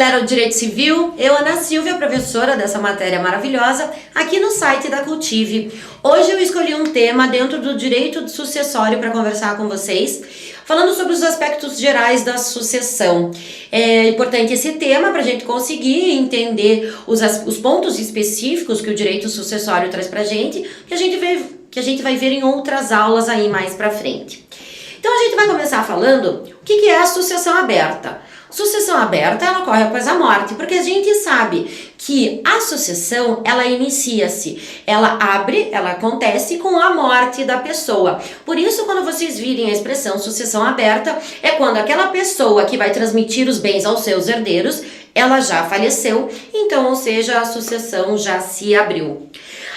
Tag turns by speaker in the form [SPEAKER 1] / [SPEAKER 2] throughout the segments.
[SPEAKER 1] galera do Direito Civil, eu, Ana Silvia, professora dessa matéria maravilhosa, aqui no site da Cultive. Hoje eu escolhi um tema dentro do direito sucessório para conversar com vocês, falando sobre os aspectos gerais da sucessão. É importante esse tema para a gente conseguir entender os pontos específicos que o direito sucessório traz para a gente, que a gente vai ver em outras aulas aí mais para frente. Então a gente vai começar falando o que é a sucessão aberta. Sucessão aberta, ela ocorre após a morte, porque a gente sabe que a sucessão, ela inicia-se, ela acontece com a morte da pessoa. Por isso, quando vocês virem a expressão sucessão aberta, é quando aquela pessoa que vai transmitir os bens aos seus herdeiros, ela já faleceu, então, ou seja, a sucessão já se abriu.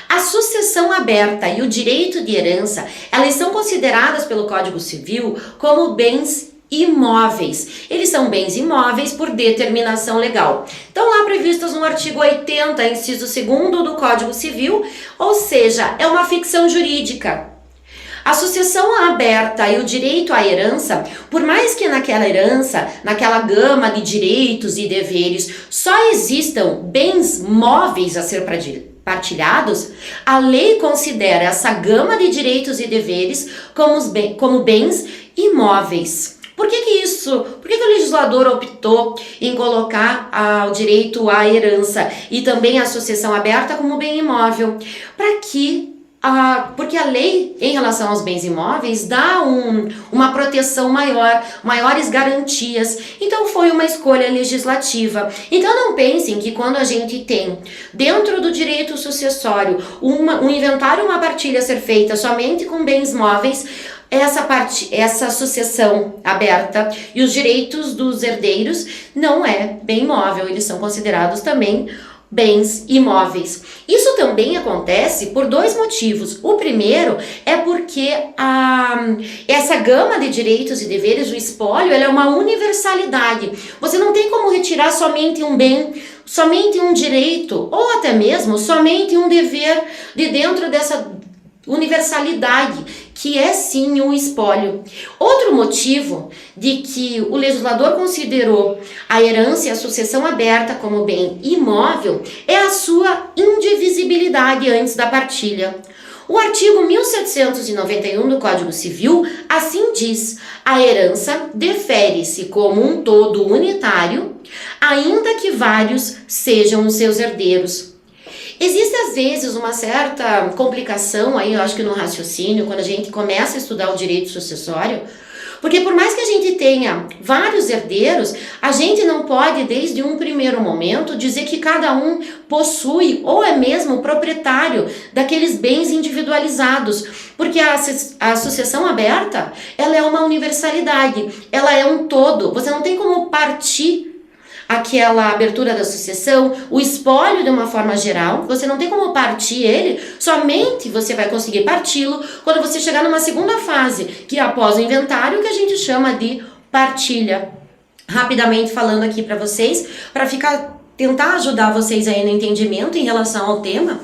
[SPEAKER 1] A sucessão aberta e o direito de herança, elas são consideradas pelo Código Civil como bens imóveis. Eles são bens imóveis por determinação legal. Estão lá previstos no artigo 80, inciso 2º do Código Civil, ou seja, é uma ficção jurídica. A sucessão aberta e o direito à herança, por mais que naquela herança, naquela gama de direitos e deveres, só existam bens móveis a ser partilhados, a lei considera essa gama de direitos e deveres como bens imóveis. Por que o legislador optou em colocar o direito à herança e também a sucessão aberta como bem imóvel? Porque a lei, em relação aos bens imóveis, dá uma proteção maior, maiores garantias. Então foi uma escolha legislativa. Então não pensem que quando a gente tem, dentro do direito sucessório, um inventário, uma partilha a ser feita somente com bens móveis, essa sucessão aberta e os direitos dos herdeiros não é bem imóvel, eles são considerados também bens imóveis. Isso também acontece por dois motivos. O primeiro é porque essa gama de direitos e deveres, o espólio, ela é uma universalidade. Você não tem como retirar somente um bem, somente um direito, ou até mesmo somente um dever de dentro dessa universalidade, que é sim um espólio. Outro motivo de que o legislador considerou a herança e a sucessão aberta como bem imóvel é a sua indivisibilidade antes da partilha. O artigo 1791 do Código Civil assim diz: a herança defere-se como um todo unitário, ainda que vários sejam os seus herdeiros. Existe às vezes uma certa complicação aí, eu acho que no raciocínio, quando a gente começa a estudar o direito sucessório, porque por mais que a gente tenha vários herdeiros, a gente não pode, desde um primeiro momento, dizer que cada um possui ou é mesmo proprietário daqueles bens individualizados, porque a sucessão aberta, ela é uma universalidade, ela é um todo, você não tem como partir aquela abertura da sucessão, o espólio de uma forma geral, você não tem como partir ele, somente você vai conseguir parti-lo quando você chegar numa segunda fase, que é após o inventário, que a gente chama de partilha. Rapidamente falando aqui para vocês, para tentar ajudar vocês aí no entendimento em relação ao tema.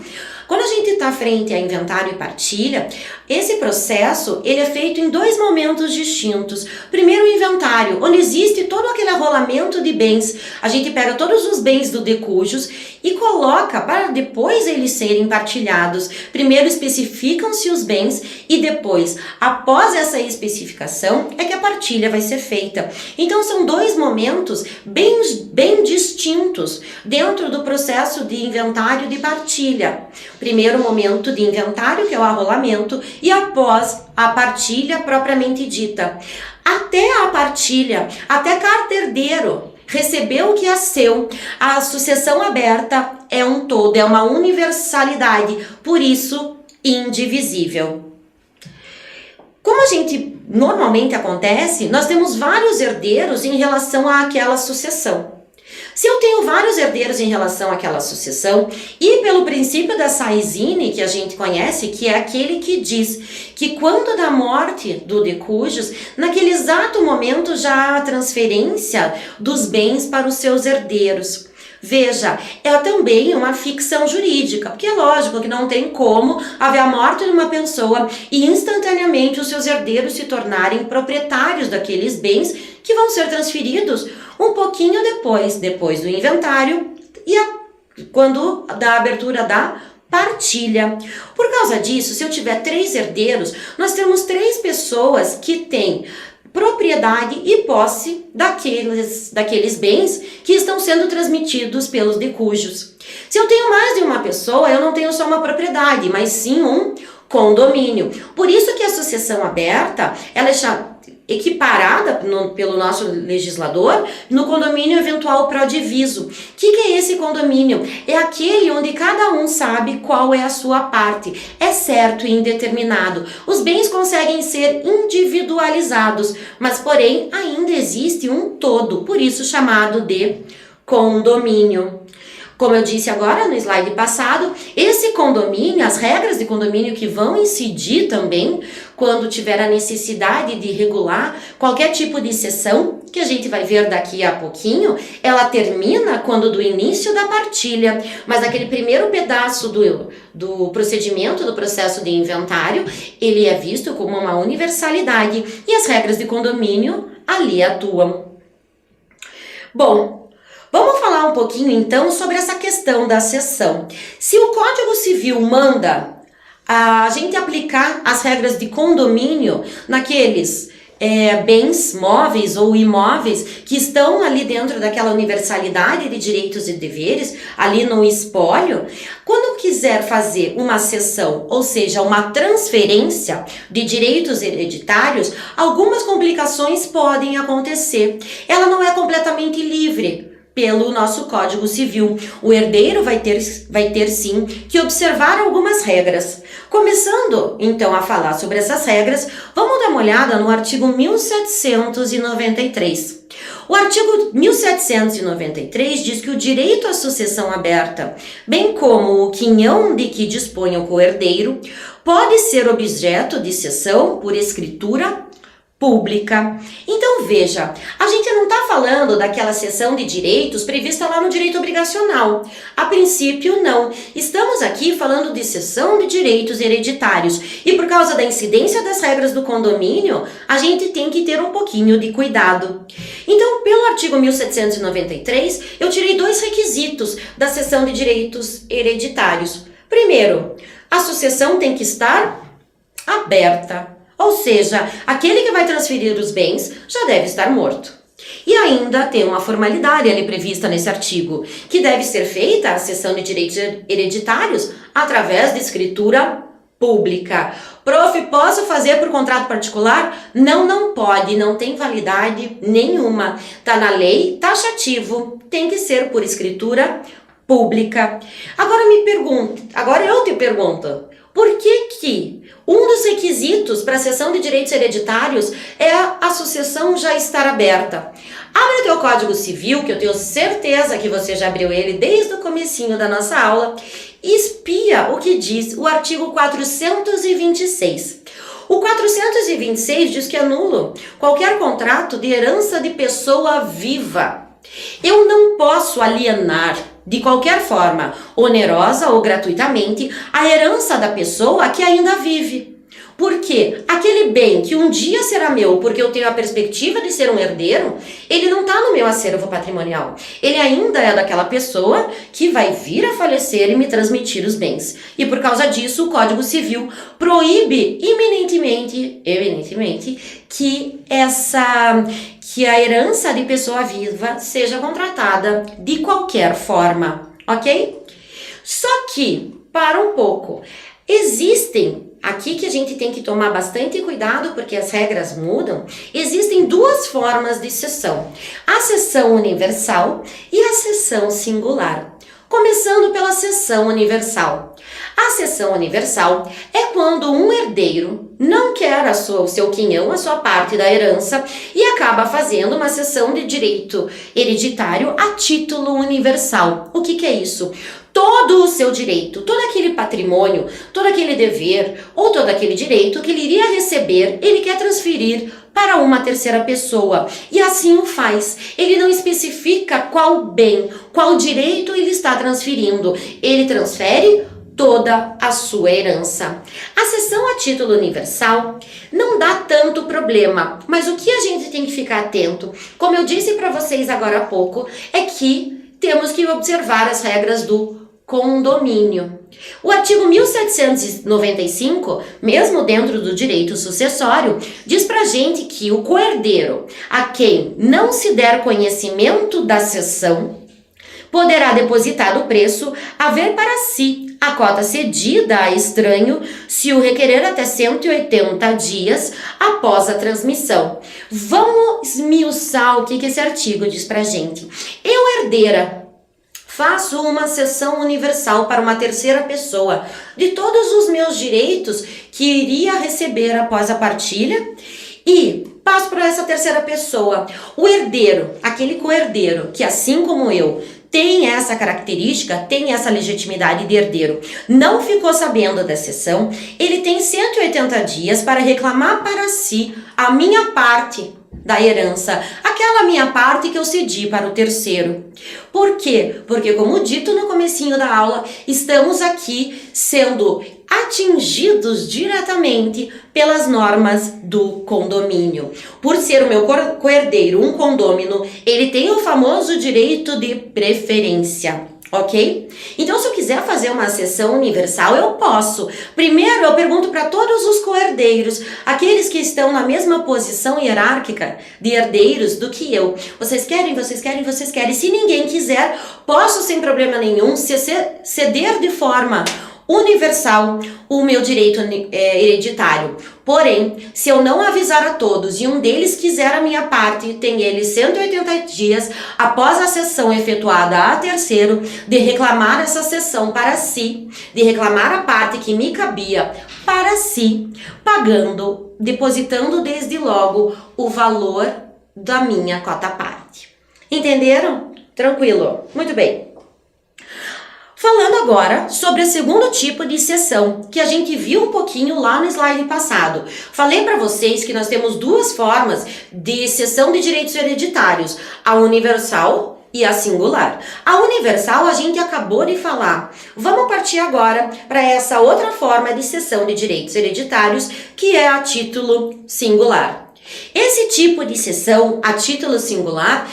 [SPEAKER 1] Quando a gente está frente a inventário e partilha, esse processo ele é feito em dois momentos distintos. Primeiro, o inventário, onde existe todo aquele arrolamento de bens. A gente pega todos os bens do decujus e coloca para depois eles serem partilhados. Primeiro especificam-se os bens e depois, após essa especificação, é que a partilha vai ser feita. Então são dois momentos bem distintos dentro do processo de inventário e de partilha. Primeiro momento de inventário, que é o arrolamento, e após a partilha propriamente dita. Até a partilha, até cada herdeiro recebeu o que é seu, a sucessão aberta é um todo, é uma universalidade, por isso indivisível. Como a gente normalmente acontece, nós temos vários herdeiros em relação àquela sucessão. Se eu tenho vários herdeiros em relação àquela sucessão, e pelo princípio da Saizine, que a gente conhece, que é aquele que diz que quando da morte do decujus, naquele exato momento já há a transferência dos bens para os seus herdeiros. Veja, é também uma ficção jurídica, porque é lógico que não tem como haver a morte de uma pessoa e instantaneamente os seus herdeiros se tornarem proprietários daqueles bens que vão ser transferidos um pouquinho depois do inventário e quando da abertura da partilha. Por causa disso, se eu tiver 3 herdeiros, nós temos 3 pessoas que têm propriedade e posse daqueles bens que estão sendo transmitidos pelos decujos. Se eu tenho mais de uma pessoa, eu não tenho só uma propriedade, mas sim um condomínio. Por isso que a sucessão aberta, ela é equiparada pelo nosso legislador no condomínio eventual pró-diviso. O que é esse condomínio? É aquele onde cada um sabe qual é a sua parte. É certo e indeterminado. Os bens conseguem ser individualizados, mas porém ainda existe um todo, por isso chamado de condomínio. Como eu disse agora no slide passado, esse condomínio, as regras de condomínio que vão incidir também quando tiver a necessidade de regular qualquer tipo de cessão, que a gente vai ver daqui a pouquinho, ela termina quando do início da partilha, mas aquele primeiro pedaço do procedimento, do processo de inventário, ele é visto como uma universalidade e as regras de condomínio ali atuam. Bom, vamos falar um pouquinho então sobre essa questão da cessão. Se o Código Civil manda a gente aplicar as regras de condomínio naqueles bens móveis ou imóveis que estão ali dentro daquela universalidade de direitos e deveres, ali no espólio, quando quiser fazer uma cessão, ou seja, uma transferência de direitos hereditários, algumas complicações podem acontecer. Ela não é completamente livre pelo nosso Código Civil. O herdeiro vai ter sim que observar algumas regras. Começando então a falar sobre essas regras, vamos dar uma olhada no artigo 1793. O artigo 1793 diz que o direito à sucessão aberta, bem como o quinhão de que dispõe o coerdeiro, pode ser objeto de cessão por escritura pública. Então veja, a gente não está falando daquela cessão de direitos prevista lá no direito obrigacional. A princípio não. Estamos aqui falando de cessão de direitos hereditários e por causa da incidência das regras do condomínio, a gente tem que ter um pouquinho de cuidado. Então, pelo artigo 1793, eu tirei 2 requisitos da cessão de direitos hereditários. Primeiro, a sucessão tem que estar aberta. Ou seja, aquele que vai transferir os bens já deve estar morto. E ainda tem uma formalidade ali prevista nesse artigo, que deve ser feita a cessão de direitos hereditários através de escritura pública. Prof, posso fazer por contrato particular? Não, não pode, não tem validade nenhuma. Tá na lei, taxativo, tem que ser por escritura pública. Agora eu te pergunto, por que um dos requisitos para a cessão de direitos hereditários é a sucessão já estar aberta? Abre o teu Código Civil, que eu tenho certeza que você já abriu ele desde o comecinho da nossa aula, e espia o que diz o artigo 426. O 426 diz que é nulo qualquer contrato de herança de pessoa viva. Eu não posso alienar de qualquer forma, onerosa ou gratuitamente, a herança da pessoa que ainda vive. Porque aquele bem que um dia será meu, porque eu tenho a perspectiva de ser um herdeiro, ele não está no meu acervo patrimonial. Ele ainda é daquela pessoa que vai vir a falecer e me transmitir os bens. E por causa disso, o Código Civil proíbe eminentemente que a herança de pessoa viva seja contratada de qualquer forma, ok? Só que, para um pouco, existem, aqui que a gente tem que tomar bastante cuidado porque as regras mudam, existem 2 formas de cessão, a cessão universal e a cessão singular. Começando pela cessão universal. A cessão universal é quando um herdeiro não quer o seu quinhão, a sua parte da herança, e acaba fazendo uma cessão de direito hereditário a título universal. O que é isso? Todo o seu direito, todo aquele patrimônio, todo aquele dever ou todo aquele direito que ele iria receber, ele quer transferir para uma terceira pessoa. E assim o faz. Ele não especifica qual bem, qual direito ele está transferindo. Ele transfere toda a sua herança. A cessão a título universal não dá tanto problema, mas o que a gente tem que ficar atento, como eu disse para vocês agora há pouco, é que temos que observar as regras do condomínio. O artigo 1795, mesmo dentro do direito sucessório, diz pra gente que o coerdeiro, a quem não se der conhecimento da cessão, poderá depositar do preço haver para si a cota cedida a estranho, se o requerer até 180 dias após a transmissão. Vamos esmiuçar o que esse artigo diz pra gente. Eu, herdeira, faço uma cessão universal para uma terceira pessoa de todos os meus direitos que iria receber após a partilha e passo para essa terceira pessoa. O herdeiro, aquele coerdeiro que, assim como eu, tem essa característica, tem essa legitimidade de herdeiro, não ficou sabendo da cessão, ele tem 180 dias para reclamar para si a minha parte da herança, aquela minha parte que eu cedi para o terceiro. Por quê? Porque, como dito no comecinho da aula, estamos aqui sendo atingidos diretamente pelas normas do condomínio. Por ser o meu coerdeiro um condômino, ele tem o famoso direito de preferência. Ok? Então, se eu quiser fazer uma cessão universal, eu posso. Primeiro, eu pergunto para todos os coerdeiros, aqueles que estão na mesma posição hierárquica de herdeiros do que eu. Vocês querem, vocês querem, vocês querem. Se ninguém quiser, posso sem problema nenhum ceder de forma universal o meu direito hereditário. Porém, se eu não avisar a todos e um deles quiser a minha parte, tem ele 180 dias após a cessão efetuada a terceiro de reclamar essa cessão para si, de reclamar a parte que me cabia para si, pagando, depositando desde logo o valor da minha cota-parte. Entenderam? Tranquilo? Muito bem. Falando agora sobre o segundo tipo de cessão, que a gente viu um pouquinho lá no slide passado. Falei para vocês que nós temos duas formas de cessão de direitos hereditários, a universal e a singular. A universal a gente acabou de falar. Vamos partir agora para essa outra forma de cessão de direitos hereditários, que é a título singular. Esse tipo de cessão a título singular,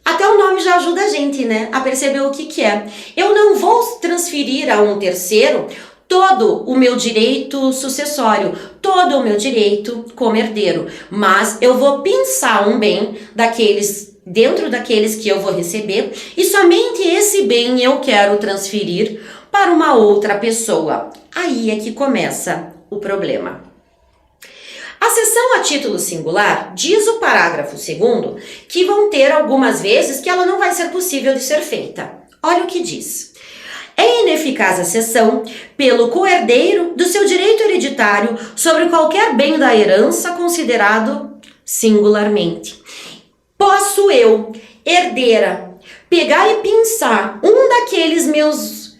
[SPEAKER 1] até o nome já ajuda a gente, né, a perceber o que é. Eu não vou transferir a um terceiro todo o meu direito sucessório, todo o meu direito como herdeiro, mas eu vou pensar um bem dentro daqueles que eu vou receber e somente esse bem eu quero transferir para uma outra pessoa. Aí é que começa o problema. A cessão a título singular diz o parágrafo 2º que vão ter algumas vezes que ela não vai ser possível de ser feita. Olha o que diz. É ineficaz a cessão pelo coerdeiro do seu direito hereditário sobre qualquer bem da herança considerado singularmente. Posso eu, herdeira, pegar e pensar um daqueles meus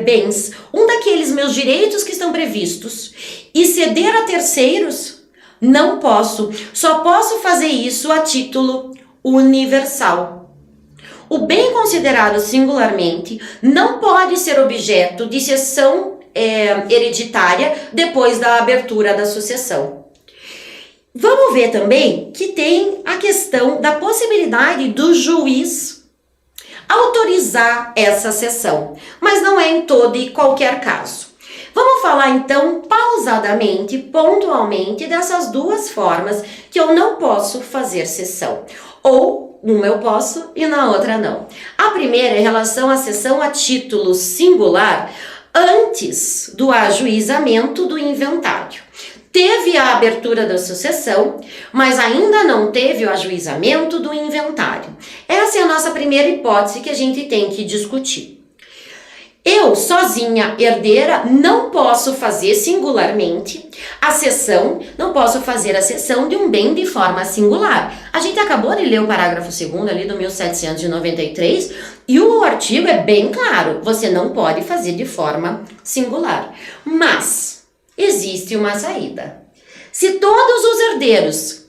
[SPEAKER 1] bens, um daqueles meus direitos que estão previstos e ceder a terceiros? Não posso, só posso fazer isso a título universal. O bem considerado singularmente não pode ser objeto de cessão hereditária depois da abertura da sucessão. Vamos ver também que tem a questão da possibilidade do juiz autorizar essa cessão, mas não é em todo e qualquer caso. Vamos falar então pausadamente, pontualmente, dessas duas formas que eu não posso fazer cessão. Ou numa eu posso e na outra não. A primeira é em relação à cessão a título singular antes do ajuizamento do inventário. Teve a abertura da sucessão, mas ainda não teve o ajuizamento do inventário. Essa é a nossa primeira hipótese que a gente tem que discutir. Eu, sozinha, herdeira, não posso fazer singularmente a cessão, não posso fazer a cessão de um bem de forma singular. A gente acabou de ler o parágrafo 2º ali do 1793 e o artigo é bem claro, você não pode fazer de forma singular. Mas existe uma saída. Se todos os herdeiros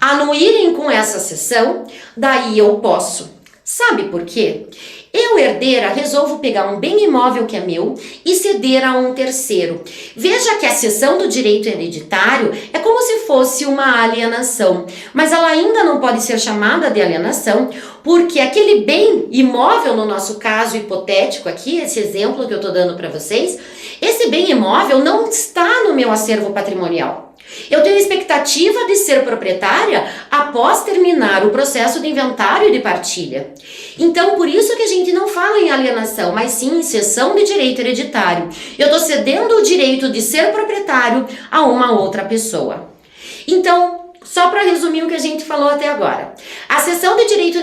[SPEAKER 1] anuírem com essa cessão, daí eu posso. Sabe por quê? Eu, herdeira, resolvo pegar um bem imóvel que é meu e ceder a um terceiro. Veja que a cessão do direito hereditário é como se fosse uma alienação, mas ela ainda não pode ser chamada de alienação, porque aquele bem imóvel, no nosso caso hipotético aqui, esse exemplo que eu estou dando para vocês, esse bem imóvel não está no meu acervo patrimonial. Eu tenho expectativa de ser proprietária após terminar o processo de inventário e de partilha. Então, por isso que a gente não fala em alienação, mas sim em cessão de direito hereditário. Eu estou cedendo o direito de ser proprietário a uma outra pessoa. Então, só para resumir o que a gente falou até agora. A cessão de direito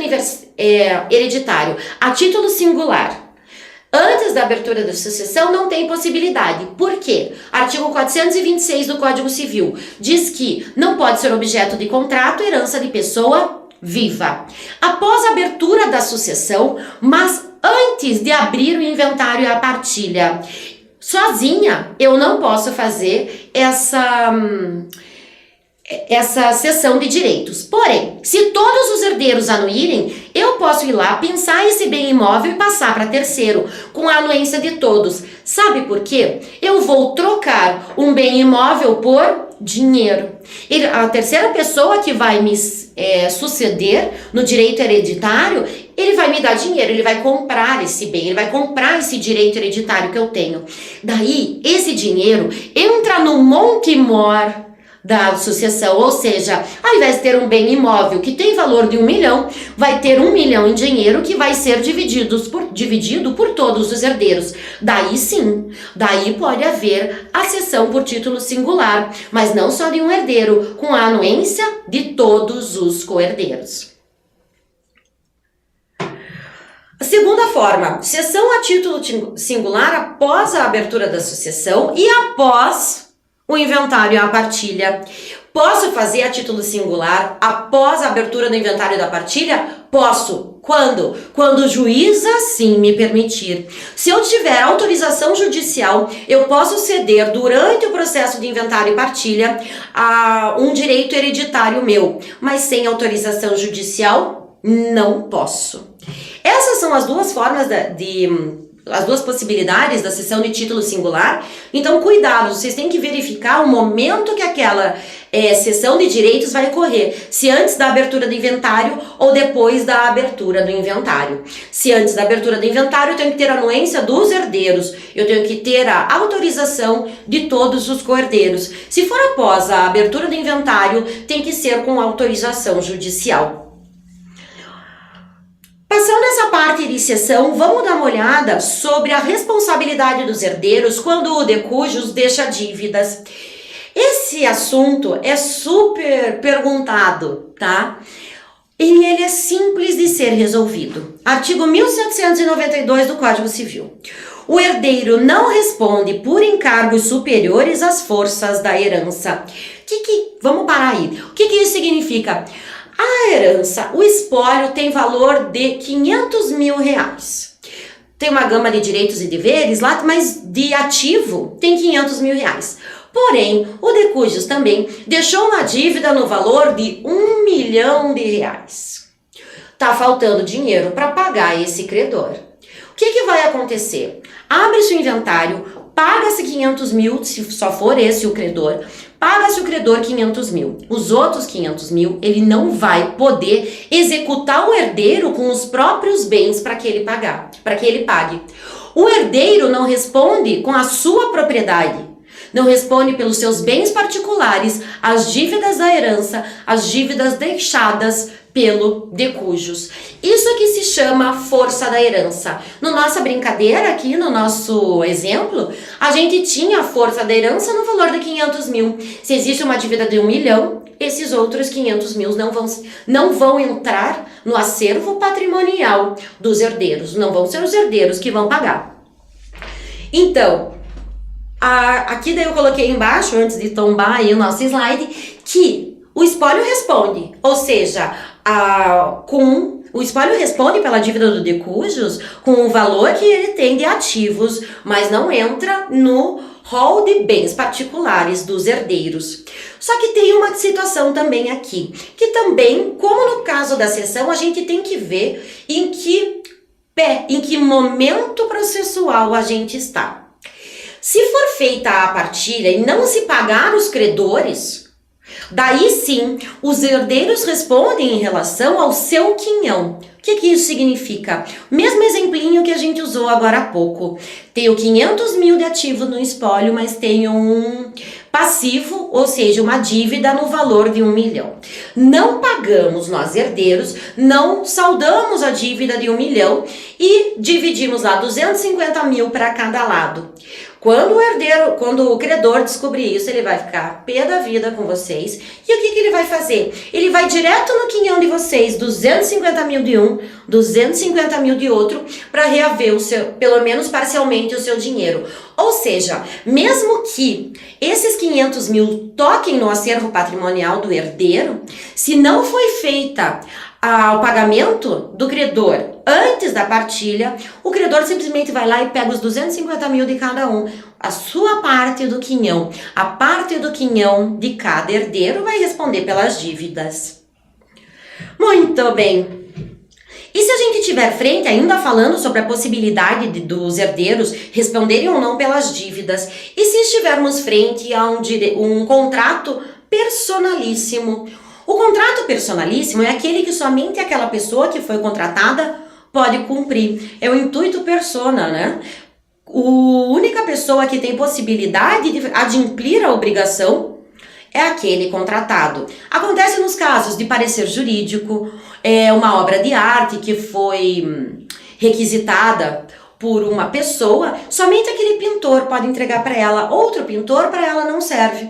[SPEAKER 1] hereditário a título singular, antes da abertura da sucessão, não tem possibilidade. Por quê? Artigo 426 do Código Civil diz que não pode ser objeto de contrato herança de pessoa viva. Após a abertura da sucessão, mas antes de abrir o inventário e a partilha, sozinha eu não posso fazer essa cessão de direitos. Porém, se todos os herdeiros anuírem, eu posso ir lá, pensar esse bem imóvel e passar para terceiro, com a anuência de todos. Sabe por quê? Eu vou trocar um bem imóvel por dinheiro. A terceira pessoa que vai me suceder no direito hereditário, ele vai me dar dinheiro, ele vai comprar esse bem, ele vai comprar esse direito hereditário que eu tenho. Daí, esse dinheiro entra no monte mor da sucessão, ou seja, ao invés de ter um bem imóvel que tem valor de 1 milhão, vai ter 1 milhão em dinheiro que vai ser dividido por todos os herdeiros. Daí sim, daí pode haver a cessão por título singular, mas não só de um herdeiro, com a anuência de todos os coherdeiros. A segunda forma, cessão a título singular após a abertura da sucessão e após o inventário e a partilha. Posso fazer a título singular após a abertura do inventário e da partilha? Posso. Quando? Quando o juiz assim me permitir. Se eu tiver autorização judicial, eu posso ceder durante o processo de inventário e partilha a um direito hereditário meu, mas sem autorização judicial, não posso. Essas são as duas formas as duas possibilidades da cessão de título singular. Então, cuidado, vocês têm que verificar o momento que aquela cessão de direitos vai ocorrer. Se antes da abertura do inventário ou depois da abertura do inventário. Se antes da abertura do inventário, eu tenho que ter a anuência dos herdeiros. Eu tenho que ter a autorização de todos os coherdeiros. Se for após a abertura do inventário, tem que ser com autorização judicial. Passando essa parte de cessão, vamos dar uma olhada sobre a responsabilidade dos herdeiros quando o de cujus deixa dívidas. Esse assunto é super perguntado, tá? E ele é simples de ser resolvido. Artigo 1792 do Código Civil. O herdeiro não responde por encargos superiores às forças da herança. Vamos parar aí. O que isso significa? A herança, o espólio tem valor de 500 mil reais. Tem uma gama de direitos e deveres lá, mas de ativo tem 500 mil reais. Porém, o de cujus também deixou uma dívida no valor de 1 milhão de reais. Tá faltando dinheiro para pagar esse credor. O que vai acontecer? Abre-se o inventário, paga-se 500 mil, se só for esse o credor, paga-se o credor 500 mil. Os outros 500 mil, ele não vai poder executar o herdeiro com os próprios bens para que ele pague. O herdeiro não responde com a sua propriedade, não responde pelos seus bens particulares, as dívidas da herança, as dívidas deixadas pelo de cujus. Isso aqui se chama força da herança. No nossa brincadeira aqui, no nosso exemplo, a gente tinha a força da herança no valor de 500 mil. Se existe uma dívida de 1 milhão, esses outros 500 mil não vão entrar no acervo patrimonial dos herdeiros. Não vão ser os herdeiros que vão pagar. Então, aqui daí eu coloquei embaixo, antes de tombar aí o nosso slide, que o espólio responde, ou seja, o espólio responde pela dívida do de cujus com o valor que ele tem de ativos, mas não entra no rol de bens particulares dos herdeiros. Só que tem uma situação também aqui, que também, como no caso da cessão, a gente tem que ver em que momento processual a gente está. Se for feita a partilha e não se pagar os credores, daí sim, os herdeiros respondem em relação ao seu quinhão. O que isso significa? Mesmo exemplinho que a gente usou agora há pouco. Tenho 500 mil de ativo no espólio, mas tenho um passivo, ou seja, uma dívida no valor de 1 milhão. Não pagamos nós herdeiros, não saldamos a dívida de 1 milhão e dividimos lá 250 mil para cada lado. Quando o credor descobrir isso, ele vai ficar pé da vida com vocês. E o que ele vai fazer? Ele vai direto no quinhão de vocês, 250 mil de um, 250 mil de outro, para reaver pelo menos parcialmente o seu dinheiro. Ou seja, mesmo que esses 500 mil toquem no acervo patrimonial do herdeiro, se não foi feita o pagamento do credor antes da partilha, o credor simplesmente vai lá e pega os 250 mil de cada um, a sua parte do quinhão. A parte do quinhão de cada herdeiro vai responder pelas dívidas. Muito bem. E se a gente tiver frente, ainda falando sobre a possibilidade dos herdeiros responderem ou não pelas dívidas, e se estivermos frente a um contrato personalíssimo? O contrato personalíssimo é aquele que somente aquela pessoa que foi contratada pode cumprir. É o intuito persona, né? A única pessoa que tem possibilidade de adimplir a obrigação é aquele contratado. Acontece nos casos de parecer jurídico, uma obra de arte que foi requisitada por uma pessoa, somente aquele pintor pode entregar para ela, outro pintor para ela não serve.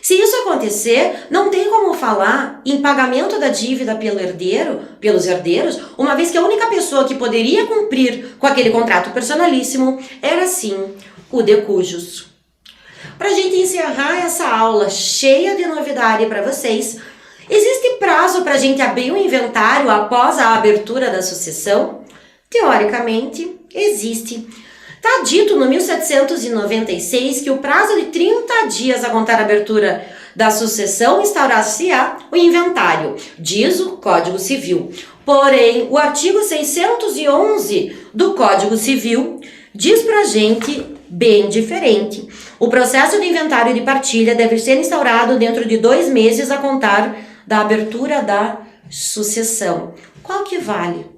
[SPEAKER 1] Se isso acontecer, não tem como falar em pagamento da dívida pelos herdeiros, uma vez que a única pessoa que poderia cumprir com aquele contrato personalíssimo era sim o de cujos. Para a gente encerrar essa aula cheia de novidade para vocês, existe prazo para a gente abrir o inventário após a abertura da sucessão? Teoricamente, existe. Está dito no 1796 que o prazo de 30 dias a contar a abertura da sucessão instaurar-se-á o inventário, diz o Código Civil. Porém, o artigo 611 do Código Civil diz pra gente bem diferente. O processo de inventário de partilha deve ser instaurado dentro de 2 meses a contar da abertura da sucessão. Qual que vale?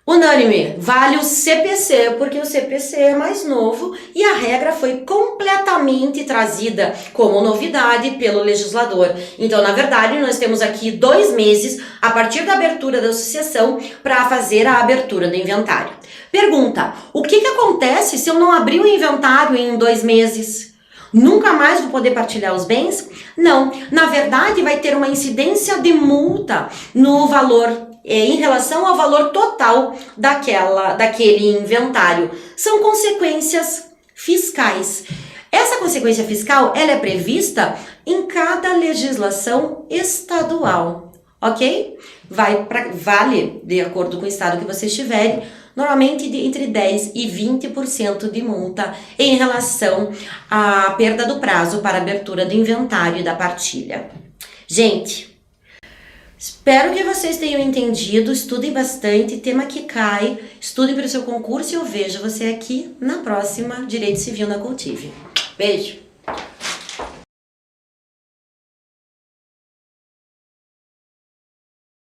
[SPEAKER 1] Unânime, vale o CPC, porque o CPC é mais novo e a regra foi completamente trazida como novidade pelo legislador. Então, na verdade, nós temos aqui 2 meses a partir da abertura da sucessão para fazer a abertura do inventário. Pergunta, o que acontece se eu não abrir o inventário em 2 meses? Nunca mais vou poder partilhar os bens? Não, na verdade vai ter uma incidência de multa no valor em relação ao valor total daquele inventário. São consequências fiscais. Essa consequência fiscal, ela é prevista em cada legislação estadual, ok? Vale de acordo com o estado que você estiver, normalmente entre 10% e 20% de multa em relação à perda do prazo para abertura do inventário e da partilha. Gente, espero que vocês tenham entendido, estudem bastante, tema que cai, estudem para o seu concurso e eu vejo você aqui na próxima Direito Civil na Cultive. Beijo!